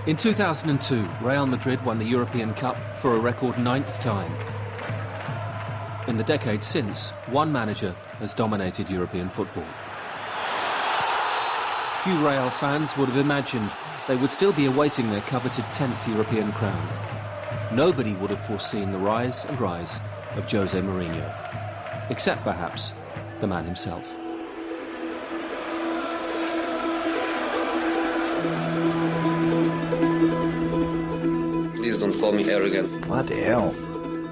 In 2002, Real Madrid won the European Cup for a record 9th time. In the decades since, one manager has dominated European football. Few Real fans would have imagined they would still be awaiting their coveted 10th European crown. Nobody would have foreseen the rise and rise of Jose Mourinho, except perhaps the man himself. Please don't call me arrogant. Bloody hell.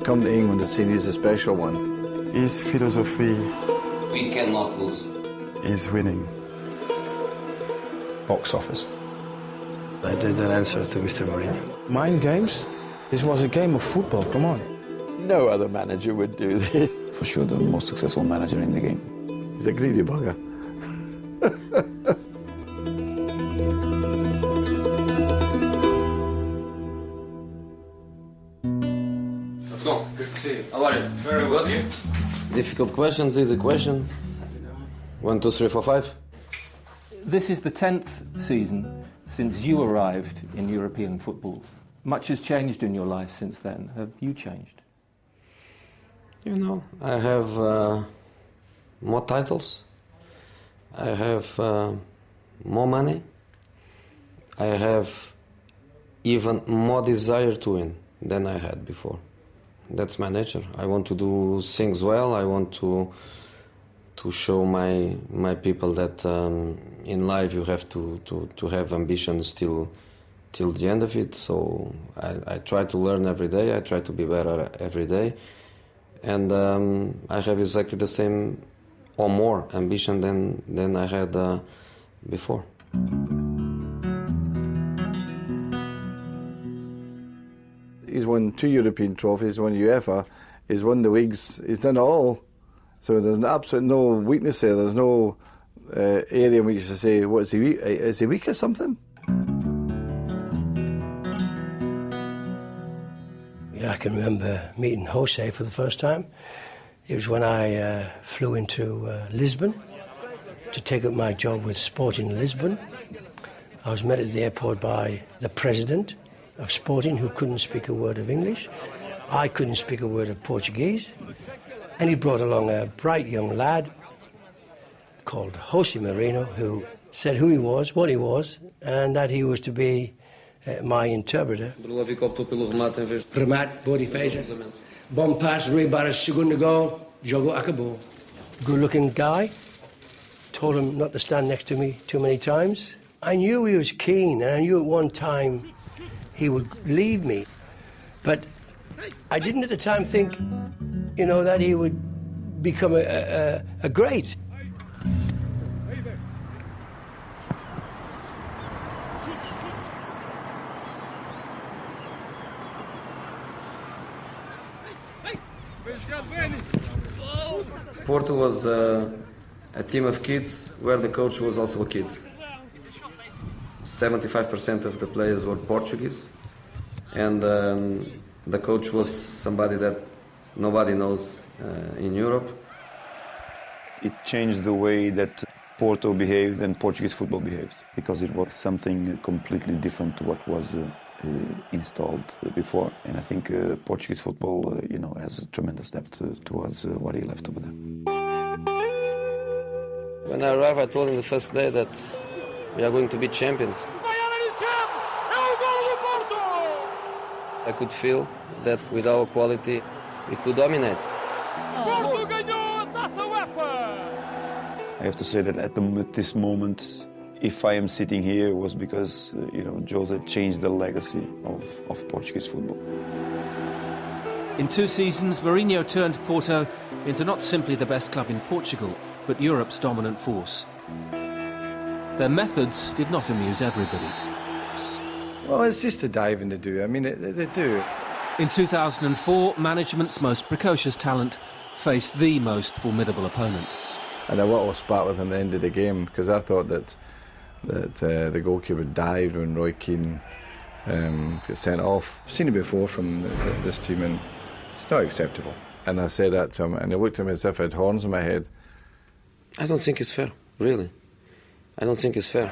Come to England and say he's a special one. His philosophy We cannot lose. is winning. Box office. I did an answer to Mr. Mourinho. Mind games? This was a game of football, come on. No other manager would do this. For sure the most successful manager in the game. He's a greedy bugger. Let's go. Good to see you. How are you? Very good. Difficult questions, easy questions. 1, 2, 3, 4, 5. This is the 10th season since you arrived in European football. Much has changed in your life since then. Have you changed? You know, I have more titles. I have more money. I have even more desire to win than I had before. That's my nature. I want to do things well. I want to show my people that in life you have to have ambitions till the end of it. So I try to learn every day. I try to be better every day. And I have exactly the same or more ambition than I had before. He's won 2 European trophies, won UEFA, he's won the leagues, he's done it all. So there's absolutely no weakness there. There's no area in which you say, what is he weak? Is he weak at something? Yeah, I can remember meeting Jose for the first time. It was when I flew into Lisbon to take up my job with Sporting Lisbon. I was met at the airport by the president of Sporting, who couldn't speak a word of English. I couldn't speak a word of Portuguese. And he brought along a bright young lad called Jose Mourinho, who said who he was, what he was, and that he was to be my interpreter. Remate, boa defesa. Bom pass, Rui Barras, segundo goal, jogo acabou. Good-looking guy. Told him not to stand next to me too many times. I knew he was keen, and I knew at one time he would leave me. But I didn't at the time think, you know, that he would become a great. Porto was a team of kids where the coach was also a kid. 75% of the players were Portuguese, and the coach was somebody that nobody knows in Europe. It changed the way that Porto behaved and Portuguese football behaved, because it was something completely different to what was installed before. And I think Portuguese football, you know, has a tremendous depth towards what he left over there. When I arrived, I told him the first day that we are going to be champions. I could feel that with our quality, we could dominate. I have to say that at this moment, if I am sitting here, it was because you know, Jose changed the legacy of Portuguese football. In 2 seasons, Mourinho turned Porto into not simply the best club in Portugal, but Europe's dominant force. Their methods did not amuse everybody. Well, it's just a diving to do. I mean, they do. In 2004, management's most precocious talent faced the most formidable opponent. And a little spat with him at the end of the game, because I thought that the goalkeeper dived when Roy Keane got sent off. I've seen it before from this team, and it's not acceptable. And I said that to him, and he looked at me as if I had horns in my head. I don't think it's fair, really. I don't think it's fair.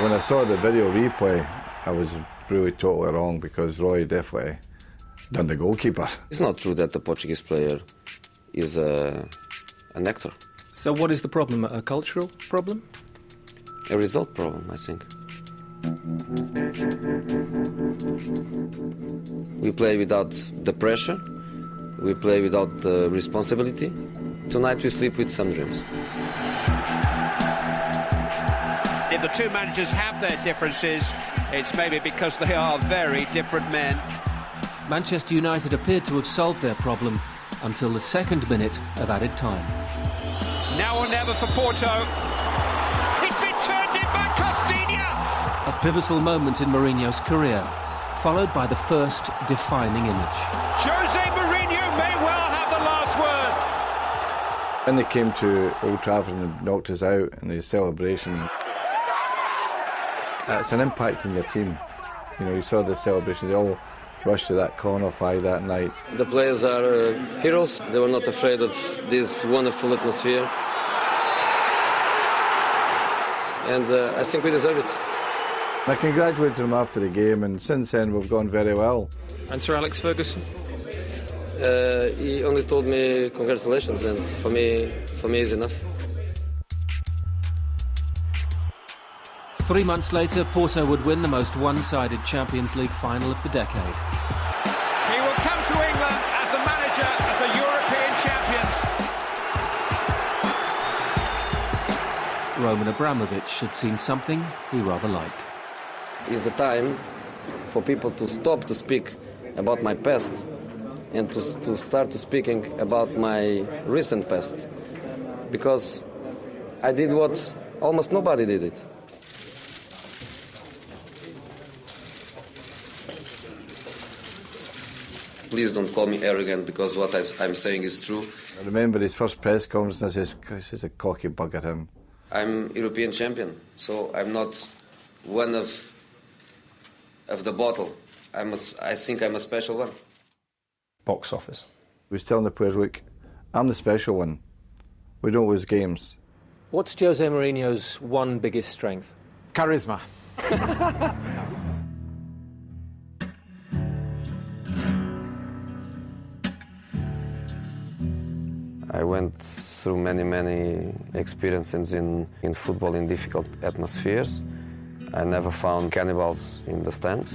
When I saw the video replay, I was really totally wrong because Roy definitely done the goalkeeper. It's not true that the Portuguese player is an actor. So what is the problem? A cultural problem? A result problem, I think. We play without the pressure. We play without the responsibility. Tonight we sleep with some dreams. If the two managers have their differences, it's maybe because they are very different men. Manchester United appeared to have solved their problem until the second minute of added time. Now or never for Porto. It's been turned in by Costinha. A pivotal moment in Mourinho's career, followed by the first defining image. Jose Mourinho may well have the last word. When they came to Old Trafford and knocked us out in his celebration, it's an impact on your team. You know, you saw the celebration, they all rushed to that corner flag that night. The players are heroes. They were not afraid of this wonderful atmosphere. And I think we deserve it. I congratulated them after the game, and since then we've gone very well. And Sir Alex Ferguson? He only told me congratulations, and for me it's enough. 3 months later, Porto would win the most one-sided Champions League final of the decade. He will come to England as the manager of the European champions. Roman Abramovich had seen something he rather liked. It's the time for people to stop to speak about my past and to start to speaking about my recent past, because I did what almost nobody did it. Please don't call me arrogant, because what I'm saying is true. I remember his first press conference, and I says, "This is a cocky bugger, him." I'm European champion, so I'm not one of the bottle. I think I'm a special one. Box office. He was telling the players, "Look, I'm the special one. We don't lose games." What's Jose Mourinho's one biggest strength? Charisma. I went through many experiences in football in difficult atmospheres. I never found cannibals in the stands,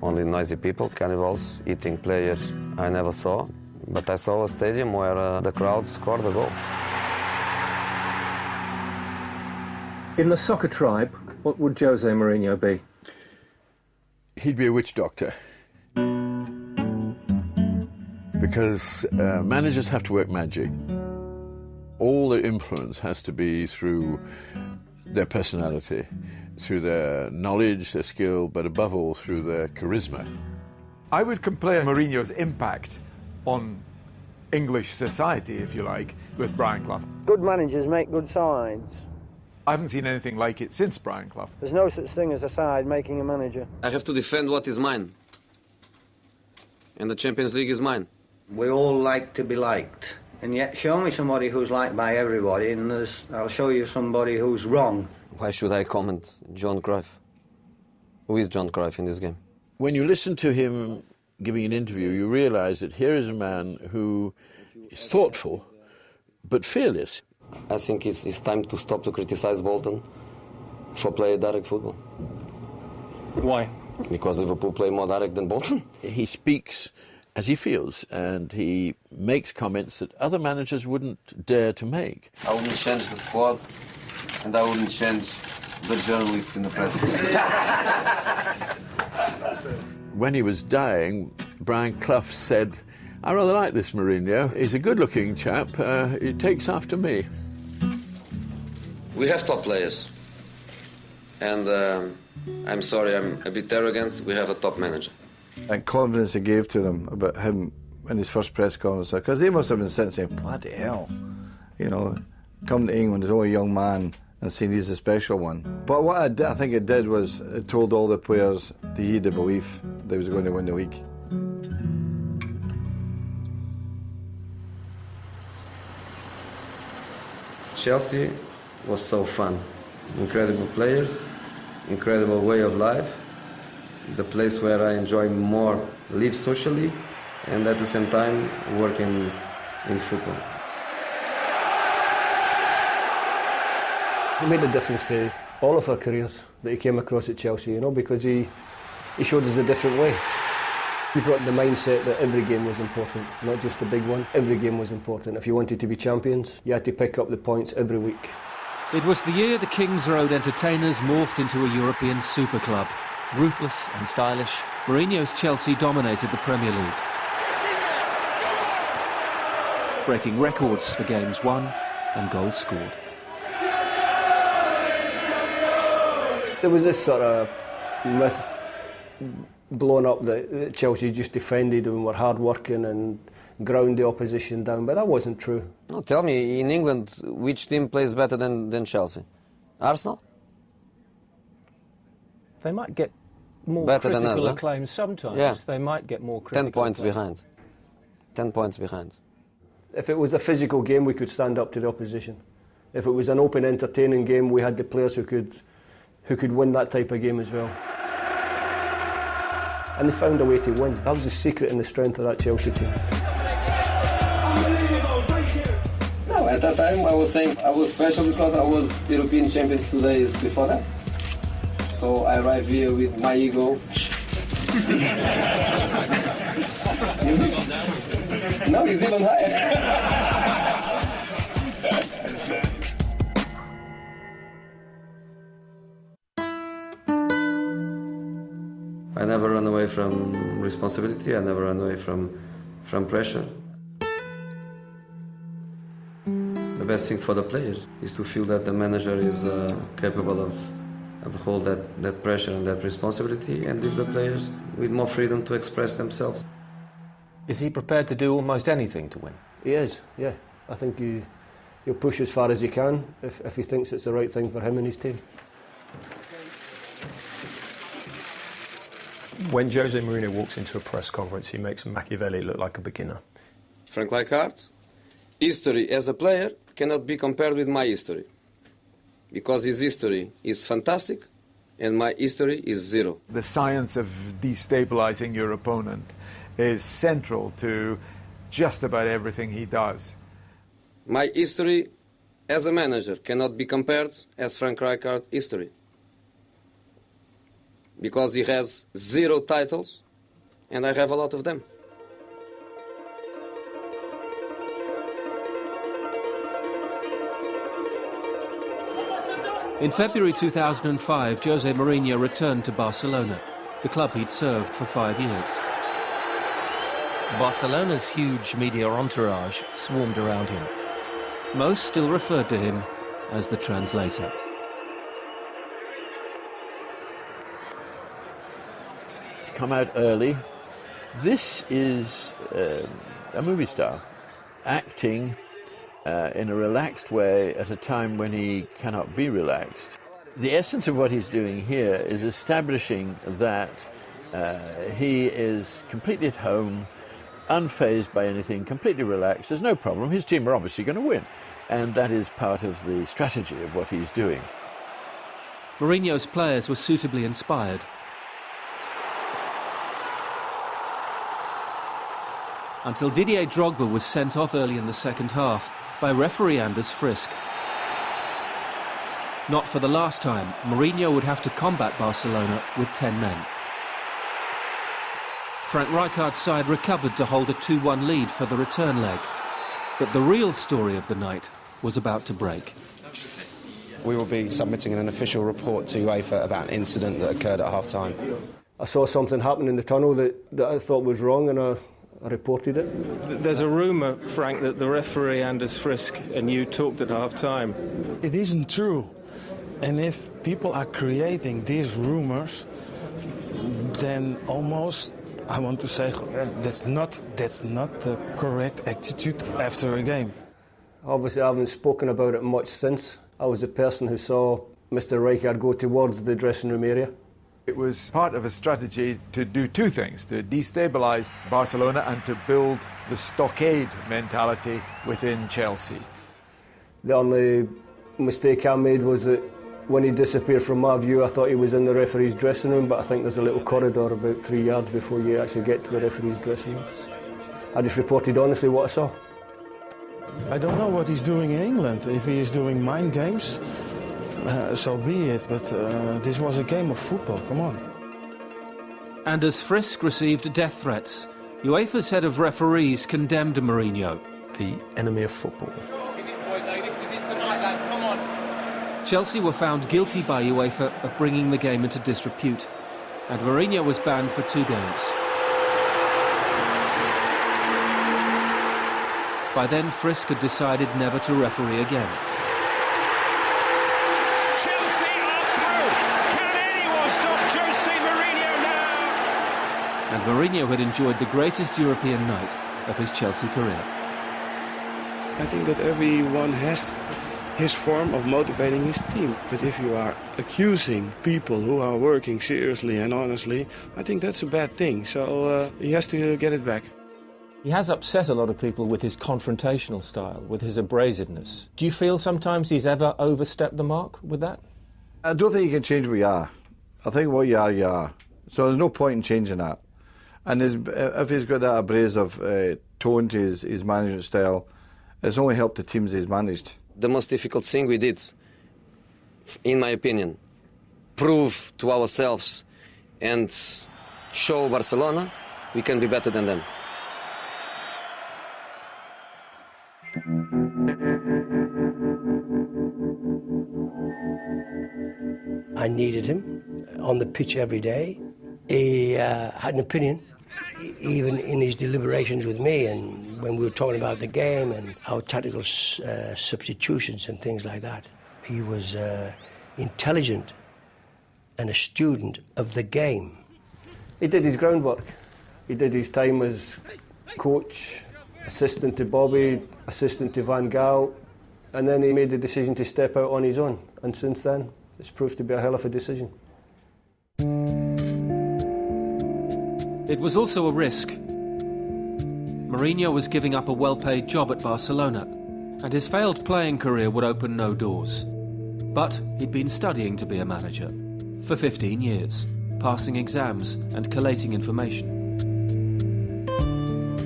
only noisy people. Cannibals eating players I never saw, but I saw a stadium where the crowd scored a goal. In the soccer tribe, what would Jose Mourinho be? He'd be a witch doctor. Because managers have to work magic. All their influence has to be through their personality, through their knowledge, their skill, but above all through their charisma. I would compare Mourinho's impact on English society, if you like, with Brian Clough. Good managers make good sides. I haven't seen anything like it since Brian Clough. There's no such thing as a side making a manager. I have to defend what is mine. And the Champions League is mine. We all like to be liked. And yet show me somebody who's liked by everybody and I'll show you somebody who's wrong. Why should I comment John Cruyff? Who is John Cruyff in this game? When you listen to him giving an interview, you realize that here is a man who is thoughtful, but fearless. I think it's time to stop to criticize Bolton for playing direct football. Why? Because Liverpool play more direct than Bolton. He speaks as he feels, and he makes comments that other managers wouldn't dare to make. I wouldn't change the squad, and I wouldn't change the journalists in the press. When he was dying, Brian Clough said, "I rather like this Mourinho. He's a good-looking chap. He takes after me." We have top players, and I'm sorry, I'm a bit arrogant. We have a top manager. And confidence he gave to them about him in his first press conference, because they must have been sitting saying, "Bloody hell, you know, come to England as only a young man and saying he's a special one." But what I think it did was it told all the players that he had the belief they was going to win the league. Chelsea was so fun. Incredible players, incredible way of life, the place where I enjoy more, live socially, and at the same time work in football. He made a difference to all of our careers that he came across at Chelsea, you know, because he showed us a different way. He brought the mindset that every game was important, not just the big one. Every game was important. If you wanted to be champions, you had to pick up the points every week. It was the year the Kings Road Entertainers morphed into a European super club. Ruthless and stylish, Mourinho's Chelsea dominated the Premier League, breaking records for games won and goals scored. There was this sort of myth blown up that Chelsea just defended and were hard-working and ground the opposition down, but that wasn't true. No, tell me, in England, which team plays better than Chelsea? Arsenal? They might get more better critical than us, acclaim sometimes. Yeah. They might get more critical 10 points acclaim. behind. 10 points behind. If it was a physical game, we could stand up to the opposition. If it was an open, entertaining game, we had the players who could win that type of game as well. And they found a way to win. That was the secret and the strength of that Chelsea team. No, at that time I was saying I was special because I was European champions 2 days before that. So I arrived here with my ego. No, it's even higher. I never run away from responsibility. I never run away from pressure. The best thing for the players is to feel that the manager is capable of hold that pressure and that responsibility, and leave the players with more freedom to express themselves. Is he prepared to do almost anything to win? He is, yeah. I think he'll push as far as he can if he thinks it's the right thing for him and his team. When Jose Mourinho walks into a press conference, he makes Machiavelli look like a beginner. Frank Rijkaard, history as a player cannot be compared with my history, because his history is fantastic and my history is zero. The science of destabilizing your opponent is central to just about everything he does. My history as a manager cannot be compared as Frank Rijkaard's history, because he has 0 titles and I have a lot of them. In February 2005, Jose Mourinho returned to Barcelona, the club he'd served for 5 years. Barcelona's huge media entourage swarmed around him. Most still referred to him as the translator. He's come out early. This is a movie star acting in a relaxed way at a time when he cannot be relaxed. The essence of what he's doing here is establishing that he is completely at home, unfazed by anything, completely relaxed. There's no problem. His team are obviously going to win, and that is part of the strategy of what he's doing. Mourinho's players were suitably inspired. Until Didier Drogba was sent off early in the second half by referee Anders Frisk. Not for the last time, Mourinho would have to combat Barcelona with 10 men. Frank Rijkaard's side recovered to hold a 2-1 lead for the return leg. But the real story of the night was about to break. We will be submitting an official report to UEFA about an incident that occurred at half-time. I saw something happen in the tunnel that I thought was wrong, and I reported it. There's a rumour, Frank, that the referee Anders Frisk and you talked at half-time. It isn't true. And if people are creating these rumours, then almost, I want to say, that's not the correct attitude after a game. Obviously, I haven't spoken about it much since. I was the person who saw Mr. Rijkaard go towards the dressing room area. It was part of a strategy to do 2 things, to destabilise Barcelona and to build the stockade mentality within Chelsea. The only mistake I made was that When he disappeared from my view, I thought he was in the referee's dressing room, but I think there's a little corridor about 3 yards before you actually get to the referee's dressing room. I just reported honestly what I saw. I don't know what he's doing in England. If he is doing mind games, so be it, but this was a game of football, come on. Anders Frisk received death threats. UEFA's head of referees condemned Mourinho. The enemy of football. Chelsea were found guilty by UEFA of bringing the game into disrepute, and Mourinho was banned for 2 games. By then, Frisk had decided never to referee again. Chelsea are through. Can anyone stop Jose Mourinho now? And Mourinho had enjoyed the greatest European night of his Chelsea career. I think that everyone has his form of motivating his team. But if you are accusing people who are working seriously and honestly, I think that's a bad thing. So he has to get it back. He has upset a lot of people with his confrontational style, with his abrasiveness. Do you feel sometimes he's ever overstepped the mark with that? I don't think you can change what you are. I think what you are, you are. So there's no point in changing that. And if he's got that abrasive tone to his management style, it's only helped the teams he's managed. The most difficult thing we did, in my opinion, prove to ourselves and show Barcelona we can be better than them. I needed him on the pitch every day. He had an opinion, even in his deliberations with me, and when we were talking about the game and our tactical substitutions and things like that. He was intelligent and a student of the game. He did his groundwork. He did his time as coach, assistant to Bobby, assistant to Van Gaal, and then he made the decision to step out on his own. And since then, it's proved to be a hell of a decision. It was also a risk. Mourinho was giving up a well-paid job at Barcelona, and his failed playing career would open no doors. But he'd been studying to be a manager for 15 years, passing exams and collating information.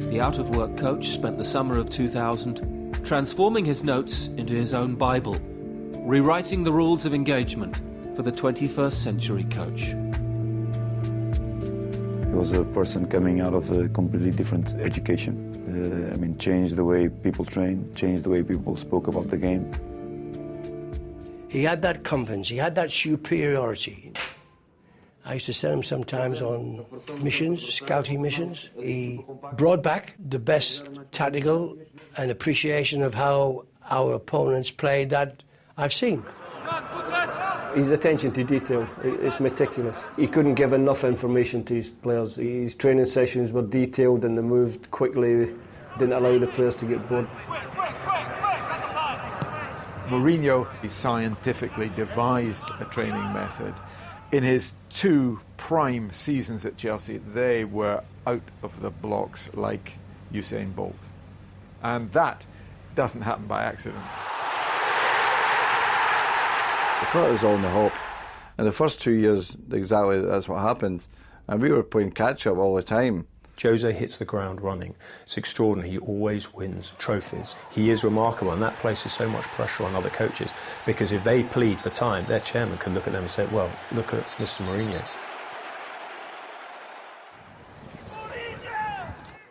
The out-of-work coach spent the summer of 2000 transforming his notes into his own Bible, rewriting the rules of engagement for the 21st century coach. He was a person coming out of a completely different education. Changed the way people trained, changed the way people spoke about the game. He had that confidence, he had that superiority. I used to send him sometimes on missions, scouting missions. He brought back the best tactical and appreciation of how our opponents played that I've seen. His attention to detail is meticulous. He couldn't give enough information to his players. His training sessions were detailed and they moved quickly, didn't allow the players to get bored. Mourinho scientifically devised a training method. In his 2 prime seasons at Chelsea, they were out of the blocks like Usain Bolt. And that doesn't happen by accident. I thought it was all in the hop. In the first 2 years, exactly that's what happened. And we were playing catch-up all the time. Jose hits the ground running. It's extraordinary. He always wins trophies. He is remarkable, and that places so much pressure on other coaches, because if they plead for time, their chairman can look at them and say, well, look at Mr. Mourinho.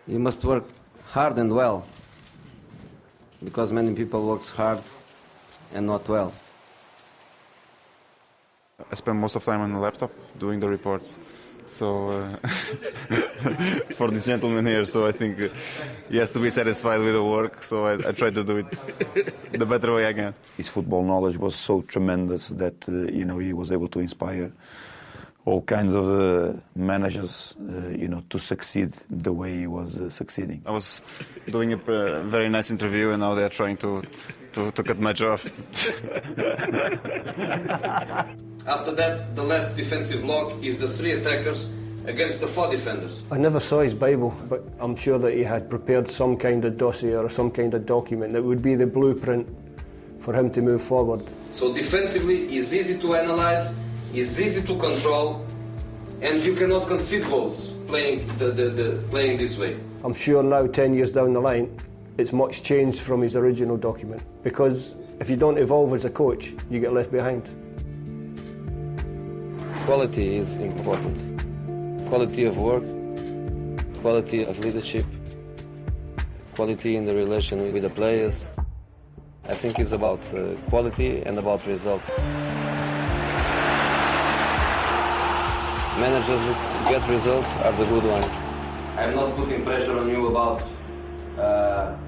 You must work hard and well, because many people work hard and not well. I spend most of the time on the laptop doing the reports. So for this gentleman here, so I think he has to be satisfied with the work, so I try to do it the better way I can. His football knowledge was so tremendous that he was able to inspire all kinds of managers to succeed the way he was succeeding. I was doing a very nice interview, and now they're trying to cut my jaw. After that, the last defensive block is the 3 attackers against the 4 defenders. I never saw his Bible, but I'm sure that he had prepared some kind of dossier or some kind of document that would be the blueprint for him to move forward. So defensively, it's easy to analyze, it's easy to control, and you cannot concede goals playing playing this way. I'm sure now, 10 years down the line, it's much changed from his original document, because if you don't evolve as a coach, you get left behind. Quality is important. Quality of work, quality of leadership, quality in the relation with the players. I think it's about quality and about results. Managers who get results are the good ones. I'm not putting pressure on you about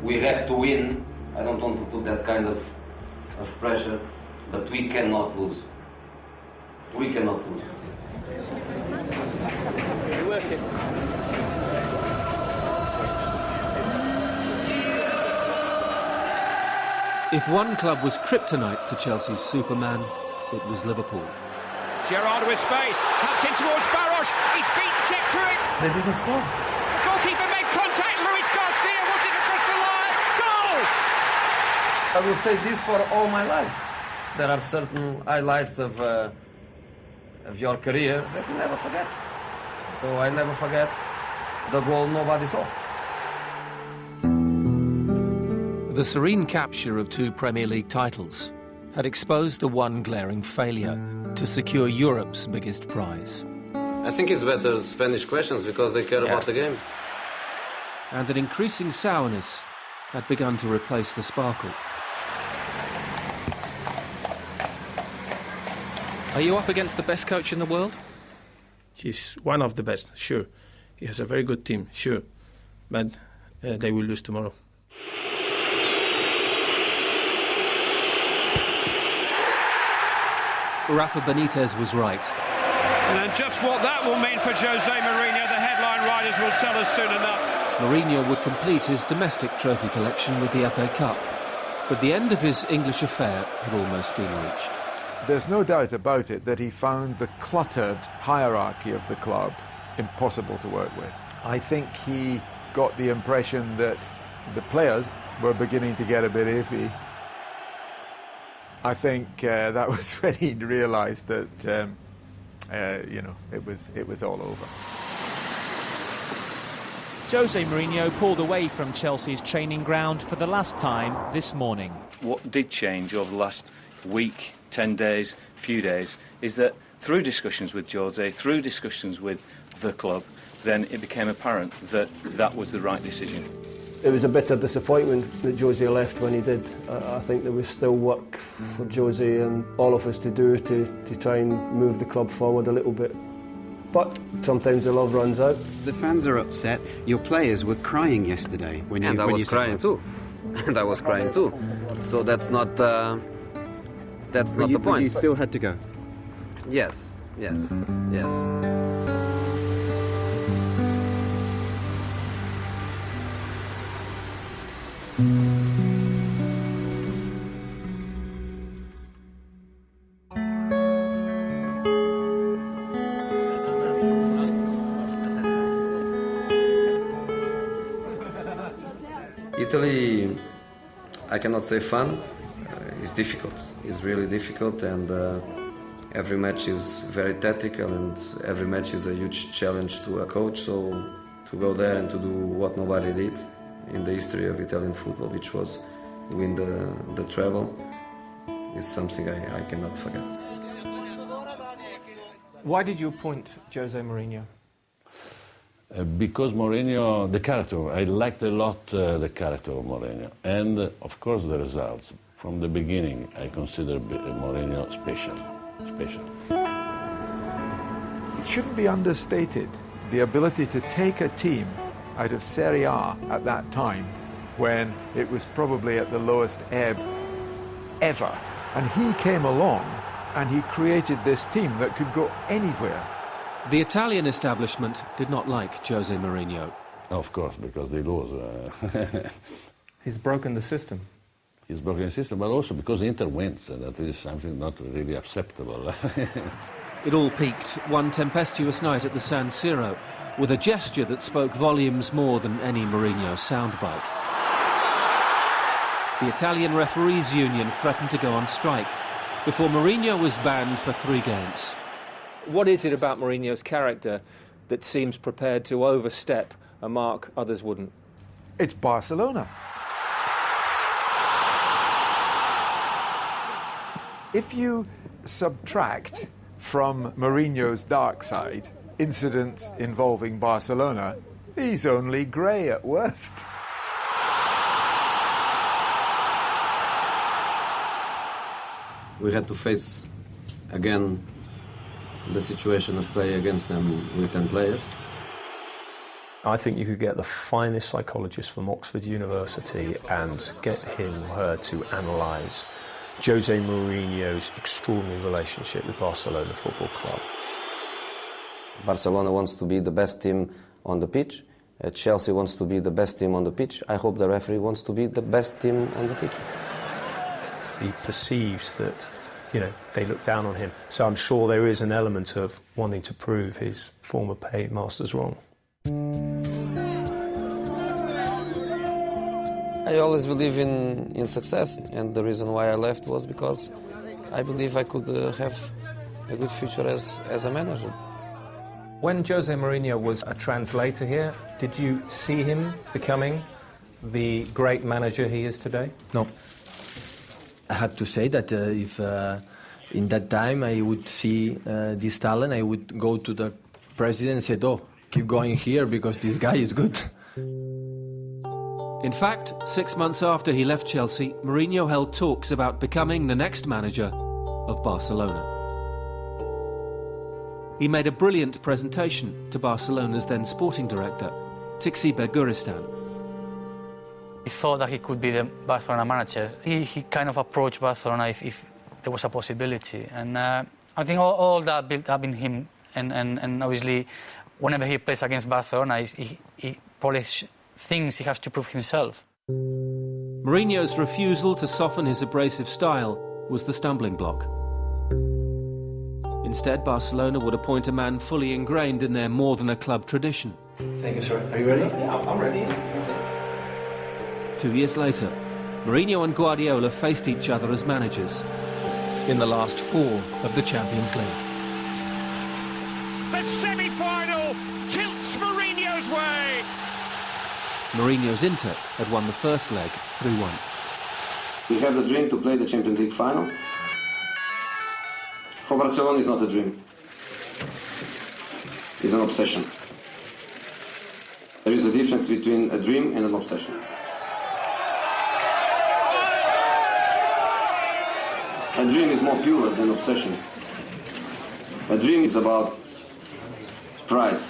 we have to win. I don't want to put that kind of pressure, but we cannot lose. We cannot lose. If one club was kryptonite to Chelsea's Superman, it was Liverpool. Gerrard with space, helped in towards Barros, he's beaten Jack through it. They didn't score. The goalkeeper made contact, Luis Garcia wanted across the line, goal! I will say this for all my life. There are certain highlights of your career that you never forget. So I never forget the goal nobody saw. The serene capture of 2 Premier League titles had exposed the one glaring failure to secure Europe's biggest prize. I think it's better Spanish questions because they care about the game. And an increasing sourness had begun to replace the sparkle. Are you up against the best coach in the world? He's one of the best, sure. He has a very good team, sure. But they will lose tomorrow. Rafa Benitez was right. And just what that will mean for Jose Mourinho, the headline writers will tell us soon enough. Mourinho would complete his domestic trophy collection with the FA Cup, but the end of his English affair had almost been reached. There's no doubt about it that he found the cluttered hierarchy of the club impossible to work with. I think he got the impression that the players were beginning to get a bit iffy. I think that was when he realised that, it was all over. Jose Mourinho pulled away from Chelsea's training ground for the last time this morning. What did change over the last week, 10 days, few days, is that through discussions with Jose, through discussions with the club, then it became apparent that that was the right decision. It was a bitter disappointment that Jose left when he did. I think there was still work for Jose and all of us to do to try and move the club forward a little bit. But sometimes the love runs out. The fans are upset. Your players were crying yesterday when you. And I was crying too. And I was crying too. So that's not the point. But you still had to go. Yes. Italy, I cannot say fun. It's difficult. It's really difficult, and every match is very tactical, and every match is a huge challenge to a coach. So to go there and to do what nobody did in the history of Italian football, which was win the treble, is something I cannot forget. Why did you appoint Jose Mourinho? Because Mourinho, the character, I liked a lot the character of Mourinho, and of course the results. From the beginning, I consider Mourinho special. It shouldn't be understated, the ability to take a team out of Serie A at that time, when it was probably at the lowest ebb ever. And he came along and he created this team that could go anywhere. The Italian establishment did not like Jose Mourinho. Of course, because they lose. He's broken the system. He's broken the system, but also because Inter wins, and that is something not really acceptable. It all peaked one tempestuous night at the San Siro, with a gesture that spoke volumes more than any Mourinho soundbite. The Italian Referees Union threatened to go on strike before Mourinho was banned for 3 games. What is it about Mourinho's character that seems prepared to overstep a mark others wouldn't? It's Barcelona. If you subtract from Mourinho's dark side incidents involving Barcelona, he's only grey at worst. We had to face again the situation of play against them with 10 players. I think you could get the finest psychologist from Oxford University and get him or her to analyse Jose Mourinho's extraordinary relationship with Barcelona Football Club. Barcelona wants to be the best team on the pitch. Chelsea wants to be the best team on the pitch. I hope the referee wants to be the best team on the pitch. He perceives that, they look down on him. So I'm sure there is an element of wanting to prove his former paymasters wrong. I always believe in success, and the reason why I left was because I believe I could have a good future as a manager. When Jose Mourinho was a translator here, did you see him becoming the great manager he is today? No. I have to say that if in that time I would see this talent, I would go to the president and say, "Oh, keep going here because this guy is good." In fact, 6 months after he left Chelsea, Mourinho held talks about becoming the next manager of Barcelona. He made a brilliant presentation to Barcelona's then sporting director, Txiki Begiristain. He thought that he could be the Barcelona manager. He kind of approached Barcelona if there was a possibility. And I think all that built up in him. And obviously, whenever he plays against Barcelona, he probably thinks he has to prove himself. Mourinho's refusal to soften his abrasive style was the stumbling block. Instead, Barcelona would appoint a man fully ingrained in their more-than-a-club tradition. Thank you, sir. Are you ready? Yeah, I'm ready. 2 years later, Mourinho and Guardiola faced each other as managers in the last 4 of the Champions League. The semi-final tilts Mourinho's way. Mourinho's Inter had won the first leg 3-1. We have the dream to play the Champions League final. For Barcelona, it's not a dream. It's an obsession. There is a difference between a dream and an obsession. A dream is more pure than obsession. A dream is about pride.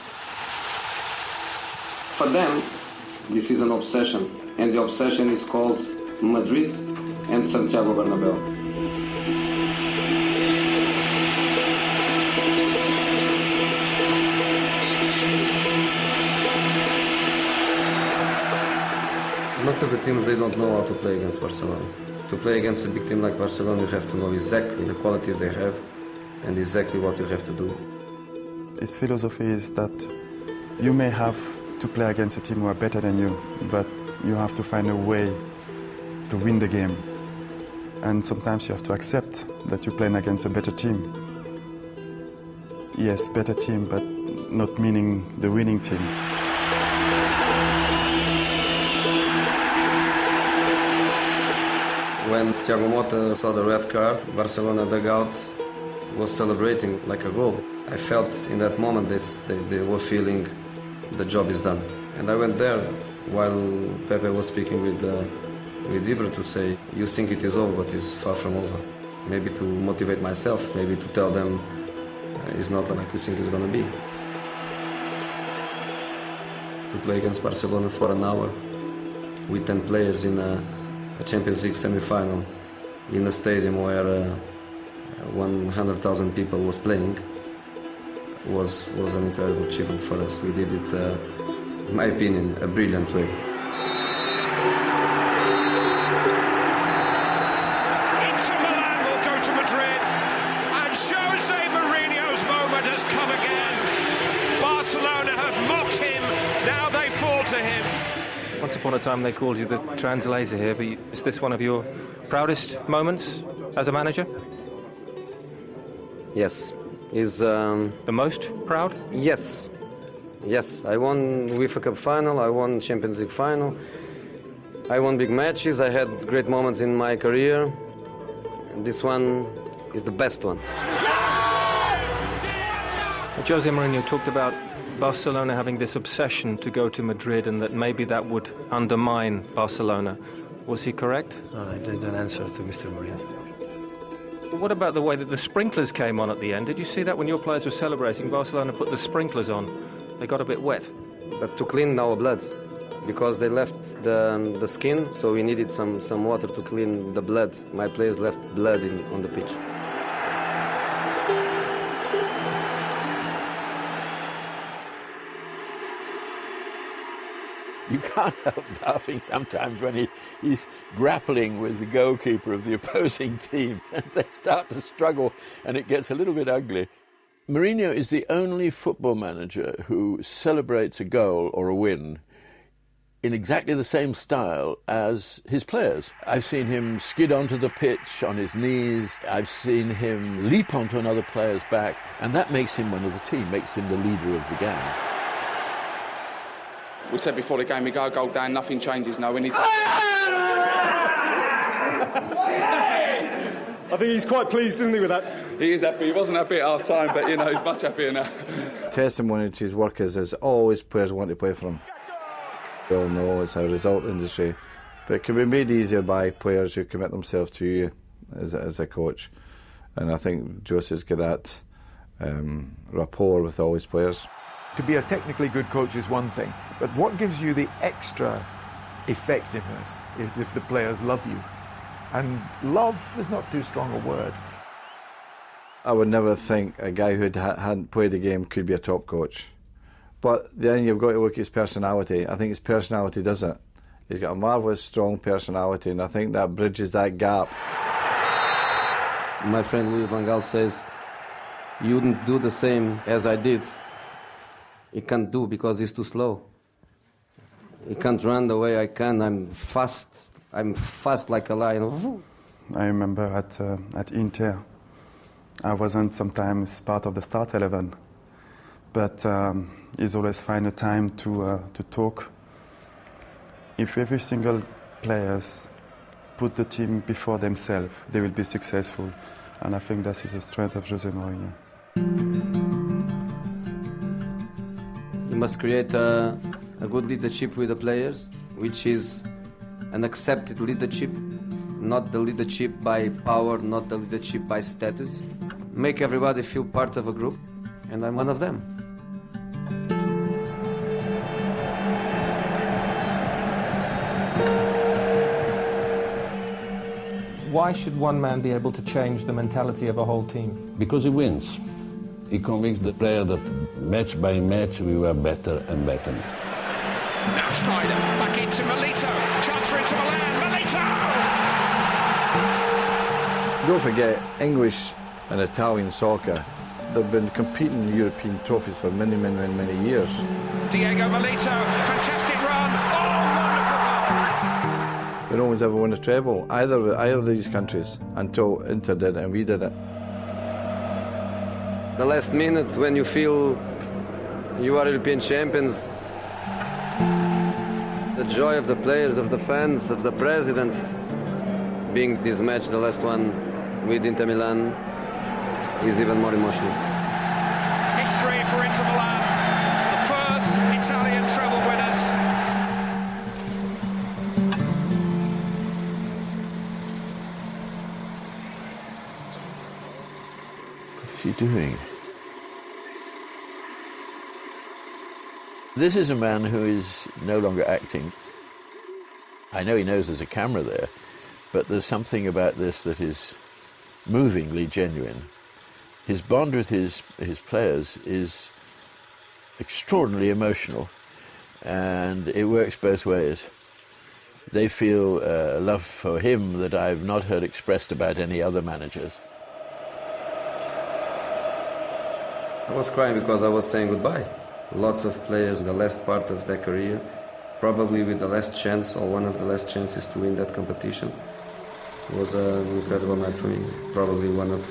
For them, this is an obsession, and the obsession is called Madrid and Santiago Bernabéu. Most of the teams, they don't know how to play against Barcelona. To play against a big team like Barcelona, you have to know exactly the qualities they have and exactly what you have to do. His philosophy is that you may have to play against a team who are better than you, but you have to find a way to win the game. And sometimes you have to accept that you're playing against a better team. Yes, better team, but not meaning the winning team. When Thiago Motta saw the red card, Barcelona dugout was celebrating like a goal. I felt in that moment they were feeling the job is done. And I went there while Pepe was speaking with Ibra to say, you think it is over, but it's far from over. Maybe to motivate myself, maybe to tell them it's not like we think it's going to be. To play against Barcelona for an hour with 10 players in a Champions League semi-final in a stadium where 100,000 people was playing was an incredible achievement for us. We did it, in my opinion, a brilliant way. Inter Milan will go to Madrid, and Jose Mourinho's moment has come again. Barcelona have mocked him, now they fall to him. Once upon a time they called you the translator here, but is this one of your proudest moments as a manager? Yes. Is the most proud? Yes. Yes. I won UEFA Cup final, I won Champions League final. I won big matches, I had great moments in my career. And this one is the best one. Jose Mourinho talked about Barcelona having this obsession to go to Madrid and that maybe that would undermine Barcelona. Was he correct? No, I didn't answer to Mr. Mourinho. What about the way that the sprinklers came on at the end? Did you see that when your players were celebrating? Barcelona put the sprinklers on. They got a bit wet. But to clean our blood, because they left the skin, so we needed some water to clean the blood. My players left blood on the pitch. You can't help laughing sometimes when he's grappling with the goalkeeper of the opposing team and they start to struggle and it gets a little bit ugly. Mourinho is the only football manager who celebrates a goal or a win in exactly the same style as his players. I've seen him skid onto the pitch on his knees. I've seen him leap onto another player's back, and that makes him one of the team, makes him the leader of the gang. We said before the game, we go goal down, nothing changes. No, we need to... I think he's quite pleased, isn't he, with that? He is happy. He wasn't happy at half time, but, you know, he's much happier now. Testimony to his work is always players want to play for him. We all know it's a result industry, but it can be made easier by players who commit themselves to you as a coach. And I think Jose's got that rapport with all his players. To be a technically good coach is one thing, but what gives you the extra effectiveness is if the players love you. And love is not too strong a word. I would never think a guy who hadn't played a game could be a top coach. But then you've got to look at his personality. I think his personality does it. He's got a marvellous, strong personality, and I think that bridges that gap. My friend Louis van Gaal says, you wouldn't do the same as I did. He can't do because he's too slow. He can't run the way I can. I'm fast like a lion. I remember at Inter, I wasn't sometimes part of the start 11, but he's always find a time to talk. If every single players put the team before themselves, they will be successful, and I think that is the strength of Jose Mourinho. You must create a good leadership with the players, which is an accepted leadership, not the leadership by power, not the leadership by status. Make everybody feel part of a group, and I'm one of them. Why should one man be able to change the mentality of a whole team? Because he wins. He convinced the player that match by match we were better and better. Now Snyder, back into Milito. Chance for Inter Milan. Milito! Don't forget, English and Italian soccer, they've been competing in European trophies for many, many, many, many years. Diego Milito, fantastic run. Oh, wonderful goal! No one's ever won a treble, either of these countries, until Inter did it and we did it. The last minute when you feel you are European champions, the joy of the players, of the fans, of the president, being this match, the last one with Inter Milan, is even more emotional. History for Inter Milan, the first Italian treble winners. What is he doing? This is a man who is no longer acting. I know he knows there's a camera there, but there's something about this that is movingly genuine. His bond with his players is extraordinarily emotional, and it works both ways. They feel love for him that I've not heard expressed about any other managers. I was crying because I was saying goodbye. Lots of players, the last part of their career, probably with the last chance or one of the last chances to win that competition. It was an incredible night for me, probably one of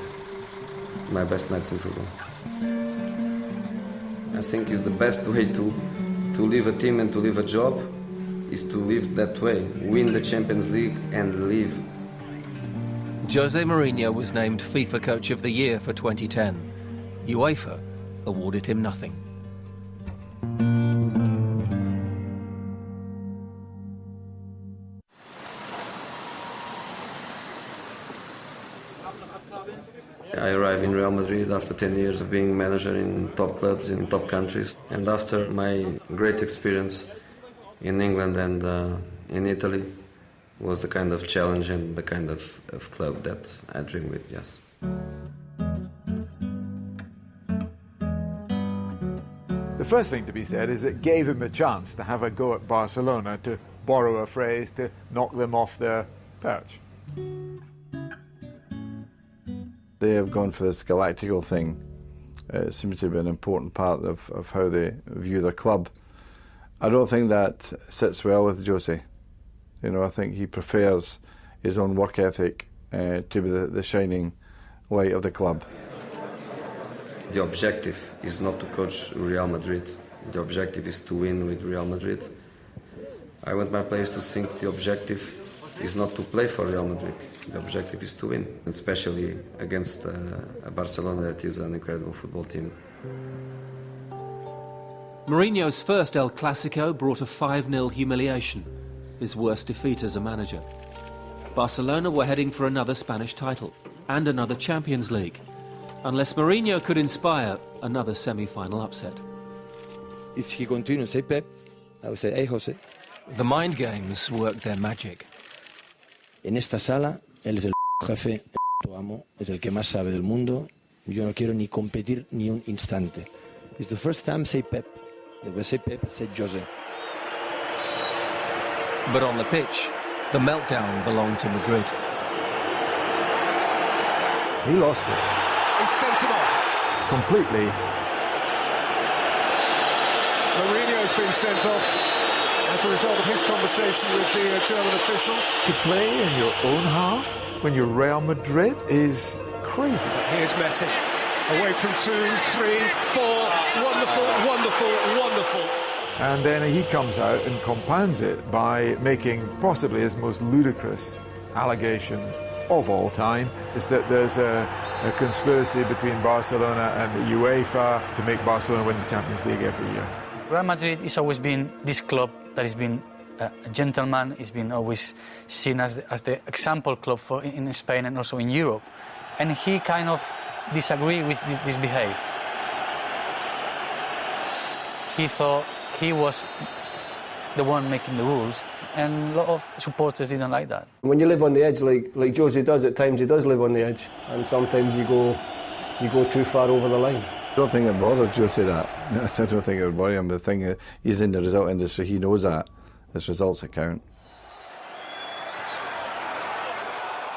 my best nights in football. I think it's the best way to leave a team and to leave a job is to live that way, win the Champions League and leave. Jose Mourinho was named FIFA Coach of the Year for 2010. UEFA awarded him nothing. I arrived in Real Madrid after 10 years of being manager in top clubs in top countries, and after my great experience in England and in Italy was the kind of challenge and the kind of club that I dream with, yes. The first thing to be said is it gave him a chance to have a go at Barcelona, to borrow a phrase, to knock them off their perch. They have gone for this Galactical thing. It seems to be an important part of how they view their club. I don't think that sits well with Jose. You know, I think he prefers his own work ethic to be the shining light of the club. The objective is not to coach Real Madrid. The objective is to win with Real Madrid. I want my players to think the objective is not to play for Real Madrid. The objective is to win, especially against Barcelona, that is an incredible football team. Mourinho's first El Clasico brought a 5-0 humiliation, his worst defeat as a manager. Barcelona were heading for another Spanish title and another Champions League, unless Mourinho could inspire another semi-final upset. If he continues, say Pep, I would say, hey Jose. The mind games worked their magic. En esta sala, él es el jefe, el amo, es el que más sabe del mundo. Yo no quiero ni competir ni un instante. It's the first time say Pep. When I say Pep, I say Jose. But on the pitch, the meltdown belonged to Madrid. He lost it. He sent him off. Completely. Mourinho's been sent off as a result of his conversation with the German officials. To play in your own half when you're Real Madrid is crazy. Here's Messi. Away from 2, 3, 4. Wonderful, wonderful, wonderful. And then he comes out and compounds it by making possibly his most ludicrous allegation of all time, is that there's a conspiracy between Barcelona and the UEFA to make Barcelona win the Champions League every year. Real Madrid has always been this club that has been a gentleman. It's been always seen as the example club in Spain and also in Europe. And he kind of disagreed with this behavior. He thought he was the one making the rules, and a lot of supporters didn't like that. When you live on the edge, like Jose does at times, he does live on the edge, and sometimes you go too far over the line. I don't think it bothers Jose that. I don't think it would worry him. The thing is, he's in the result industry, he knows that. It's results that count.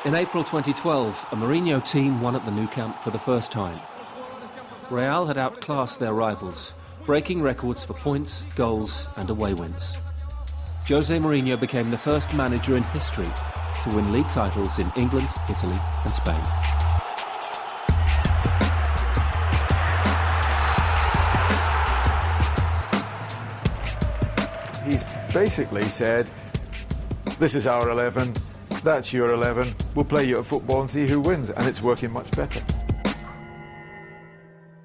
In April 2012, a Mourinho team won at the Nou Camp for the first time. Real had outclassed their rivals, breaking records for points, goals and away wins. Jose Mourinho became the first manager in history to win league titles in England, Italy and Spain. He's basically said, this is our 11, that's your 11, we'll play you at football and see who wins, and it's working much better.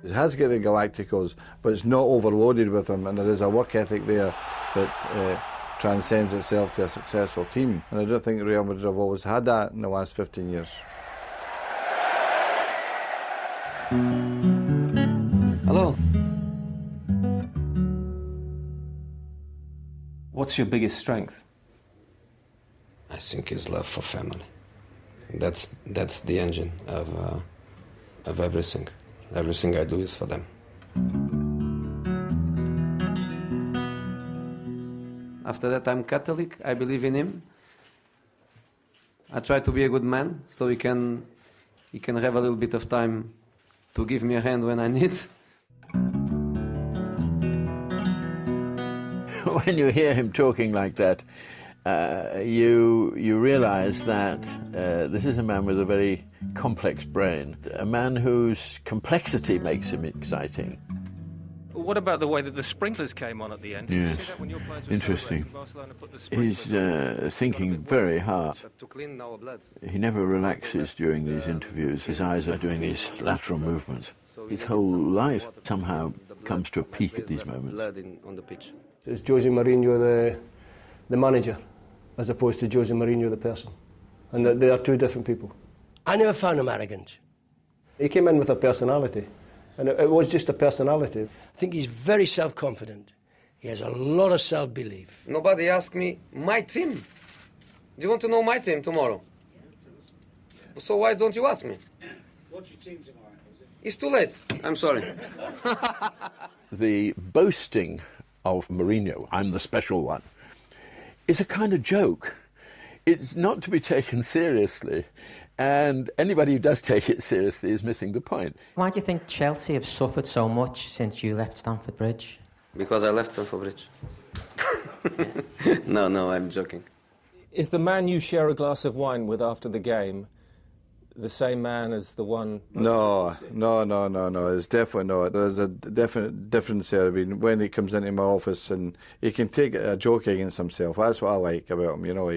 It has got the Galacticos, but it's not overloaded with them, and there is a work ethic there that transcends itself to a successful team. And I don't think Real Madrid have always had that in the last 15 years. Hello. What's your biggest strength? I think his love for family. That's the engine of everything. Everything I do is for them. After that, I'm Catholic. I believe in him. I try to be a good man, so he can have a little bit of time to give me a hand when I need. when you hear him talking like that, you realise that this is a man with a very complex brain, a man whose complexity makes him exciting. What about the way that the sprinklers came on at the end? Did you see that when your players were Interesting. Barcelona put the sprinklers He's thinking very hard. To clean our blood. He never relaxes during these interviews. His eyes are doing these lateral movements. His whole life somehow comes to a peak at these moments. Blood on the pitch. Is Jose Mourinho the manager, as opposed to Jose Mourinho the person? And they are two different people. I never found him arrogant. He came in with a personality, and it was just a personality. I think he's very self-confident. He has a lot of self-belief. Nobody asked me my team. Do you want to know my team tomorrow? So why don't you ask me? What's your team tomorrow? It's too late. I'm sorry. The boasting of Mourinho, I'm the special one, is a kind of joke. It's not to be taken seriously, and anybody who does take it seriously is missing the point. Why do you think Chelsea have suffered so much since you left Stamford Bridge? Because I left Stamford Bridge. No, I'm joking. Is the man you share a glass of wine with after the game the same man as the one? No. It's definitely not. There's a definite difference there. I mean, when he comes into my office and he can take a joke against himself. That's what I like about him. You know,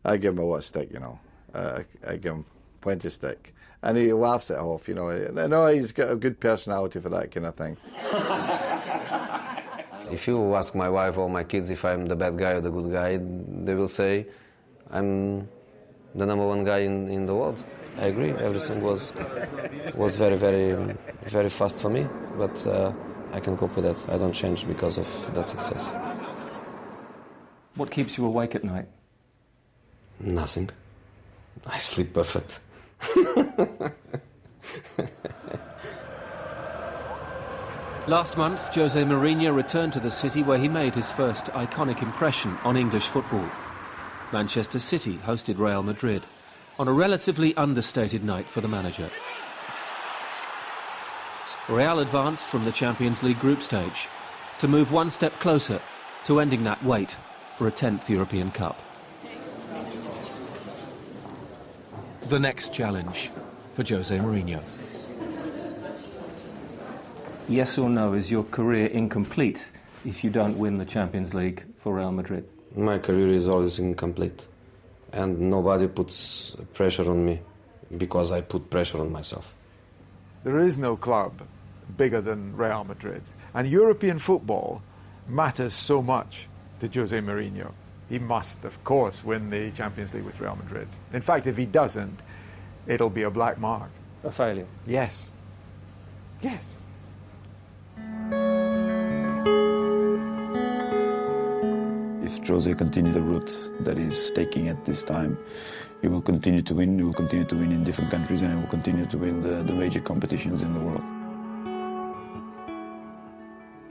I give him a lot of stick. You know, I give him plenty of stick, and he laughs it off. You know, no, he's got a good personality for that kind of thing. If you ask my wife or my kids if I'm the bad guy or the good guy, they will say I'm the number one guy in the world. I agree. Everything was very, very, very fast for me, but I can cope with that. I don't change because of that success. What keeps you awake at night? Nothing. I sleep perfect. Last month, Jose Mourinho returned to the city where he made his first iconic impression on English football. Manchester City hosted Real Madrid on a relatively understated night for the manager. Real advanced from the Champions League group stage to move one step closer to ending that wait for a 10th European Cup. The next challenge for Jose Mourinho. Yes or no, is your career incomplete if you don't win the Champions League for Real Madrid? My career is always incomplete, and nobody puts pressure on me because I put pressure on myself. There is no club bigger than Real Madrid, and European football matters so much to Jose Mourinho. He must, of course, win the Champions League with Real Madrid. In fact, if he doesn't, it'll be a black mark. A failure? Yes. Yes. If Jose continues the route that he's taking at this time, he will continue to win. He will continue to win in different countries, and he will continue to win the major competitions in the world.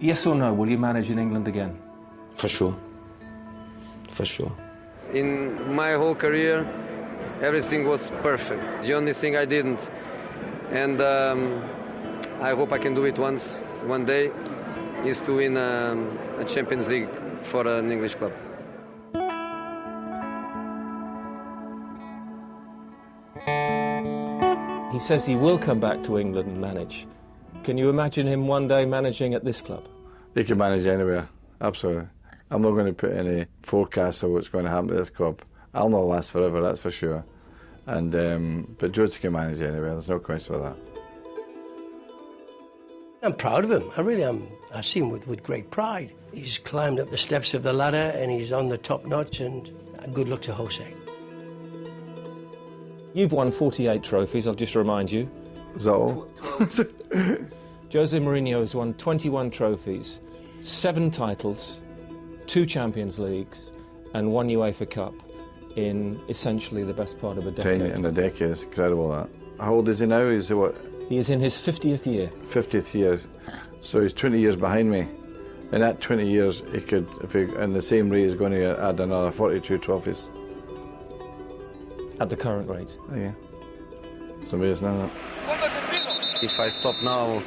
Yes or no, will you manage in England again? For sure. For sure. In my whole career, everything was perfect. The only thing I didn't, and I hope I can do it one day, is to win a Champions League for an English club. He says he will come back to England and manage. Can you imagine him one day managing at this club? He can manage anywhere, absolutely. I'm not going to put any forecast of what's going to happen to this club. I'll not last forever, that's for sure. And but Jose can manage anywhere, there's no question about that. I'm proud of him, I really am. I see him with great pride. He's climbed up the steps of the ladder and he's on the top notch, and good luck to Jose. You've won 48 trophies, I'll just remind you. Is that all? Jose Mourinho has won 21 trophies, 7 titles, 2 Champions Leagues and 1 UEFA Cup in essentially the best part of a decade. 10 in a decade, it's incredible that. How old is he now? He's what? He is in his 50th year. 50th year. So he's 20 years behind me. In that 20 years, he could, if he, in the same rate, he's going to add another 42 trophies. At the current rate? Yeah. It's amazing, isn't it? If I stop now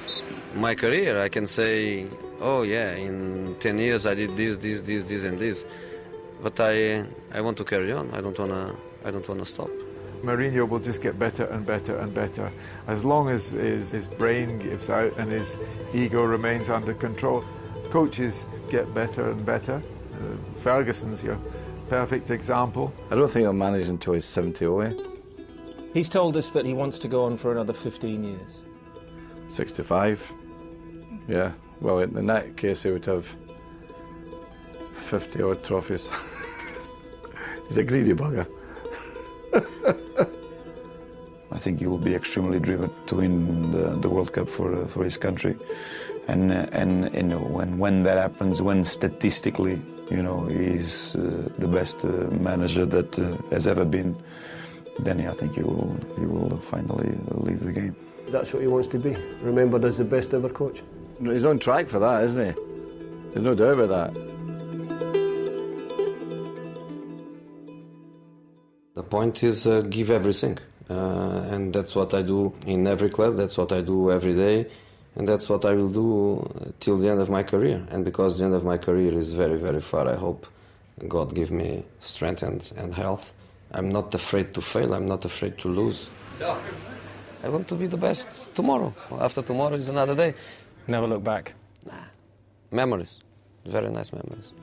my career, I can say oh yeah, in 10 years I did this and this. But I want to carry on. I don't wanna stop. Mourinho will just get better and better and better as long as his brain gives out and his ego remains under control. Coaches get better and better. Ferguson's your perfect example. I don't think he'll manage until he's 70 away. He's told us that he wants to go on for another 15 years. 65. Yeah. Well, in that case, he would have 50 odd trophies. He's a greedy bugger. I think he will be extremely driven to win the World Cup for his country, and you know, when that happens, when statistically, you know, he's the best manager that has ever been, then I think he will finally leave the game. That's what he wants to be, remembered as the best ever coach. He's on track for that, isn't he? There's no doubt about that. The point is give everything, and that's what I do in every club, that's what I do every day, and that's what I will do till the end of my career. And because the end of my career is very, very far, I hope God give me strength and health. I'm not afraid to fail, I'm not afraid to lose. I want to be the best tomorrow. After tomorrow is another day. Never look back. Memories, very nice memories.